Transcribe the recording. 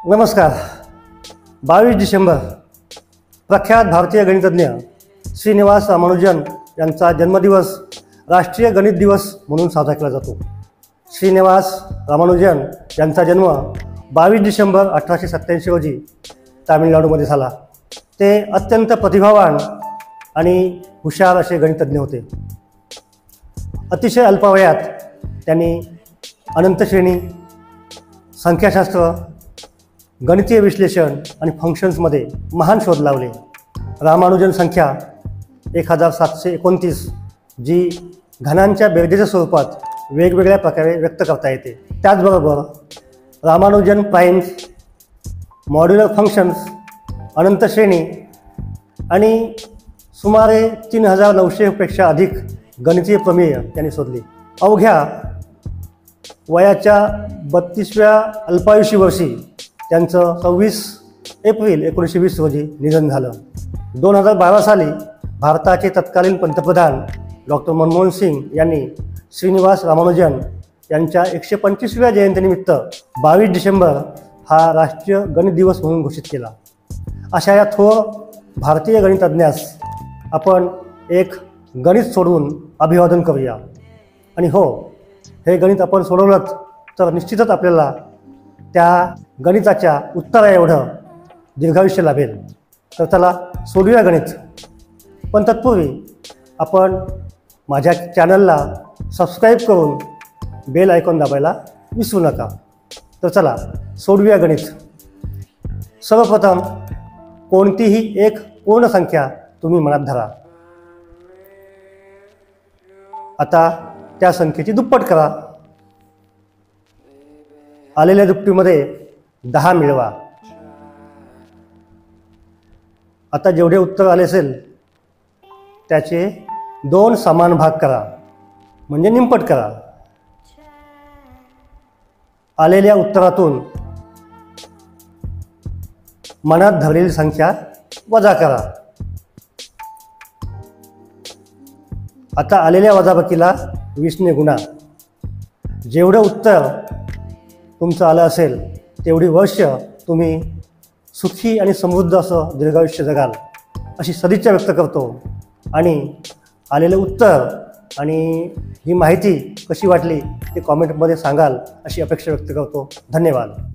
नमस्कार. 22 डिसेंबर प्रख्यात भारतीय गणितज्ञ श्रीनिवास रामानुजन यांचा जन्मदिवस राष्ट्रीय गणित दिवस म्हणून साजरा केला जातो. श्रीनिवास रामानुजन यांचा जन्म 22 डिसेंबर 1887 रोजी तामिळनाडूमध्ये झाला. ते अत्यंत प्रतिभावान आणि हुशार असे गणितज्ञ होते. अतिशय अल्पावयात त्यांनी अनंत श्रेणी, संख्याशास्त्र, गणितीय विश्लेषण आणि फंक्शन्समध्ये महान शोध लावले. रामानुजन संख्या 1729 जी घनांच्या बेरजेच्या स्वरूपात वेगवेगळ्या प्रकारे व्यक्त करता येते. त्याचबरोबर रामानुजन प्राइम्स, मॉड्युलर फंक्शन्स, अनंत श्रेणी आणि सुमारे 3900 पेक्षा अधिक गणितीय प्रमेय त्यांनी शोधली. अवघ्या वयाच्या 32व्या अल्पायुषी वर्षी त्यांचं 26 एप्रिल 1920 रोजी निधन झालं. 2012 साली भारताचे तत्कालीन पंतप्रधान डॉक्टर मनमोहन सिंग यांनी श्रीनिवास रामानुजन यांच्या 125व्या जयंतीनिमित्त 22 डिसेंबर हा राष्ट्रीय गणित दिवस म्हणून घोषित केला. अशा या थोर भारतीय गणितज्ञास आपण एक गणित सोडवून अभिवादन करूया. आणि हो, हे गणित आपण सोडवलं तर निश्चितच आपल्याला त्या गणिताच्या उत्तरा एवढं दीर्घायुष्य लाभेल. तर चला सोडूया गणित. पण तत्पूर्वी आपण माझ्या चॅनलला सबस्क्राईब करून बेल आयकॉन दाबायला विसरू नका. तर चला सोडूया गणित. सर्वप्रथम कोणतीही एक पूर्ण संख्या तुम्ही मनात धरा. आता त्या संख्येची दुप्पट करा. आलेल्या दुपटीमध्ये 10 मिळवा. आता जेवढे उत्तर आले असेल त्याचे 2 समान भाग करा, म्हणजे निमपट करा. आलेल्या उत्तरातून मनात धरलेली संख्या वजा करा. आता आलेल्या वजाबाकीला 20ने गुणा. जेवढं उत्तर तुमचं आलं असेल तेवढी वर्ष तुम्ही सुखी आणि समृद्ध असं दीर्घायुष्य जगाल अशी सदिच्छा व्यक्त करतो. आणि आलेलं उत्तर आणि ही माहिती कशी वाटली ते कॉमेंटमध्ये सांगाल अशी अपेक्षा व्यक्त करतो. धन्यवाद.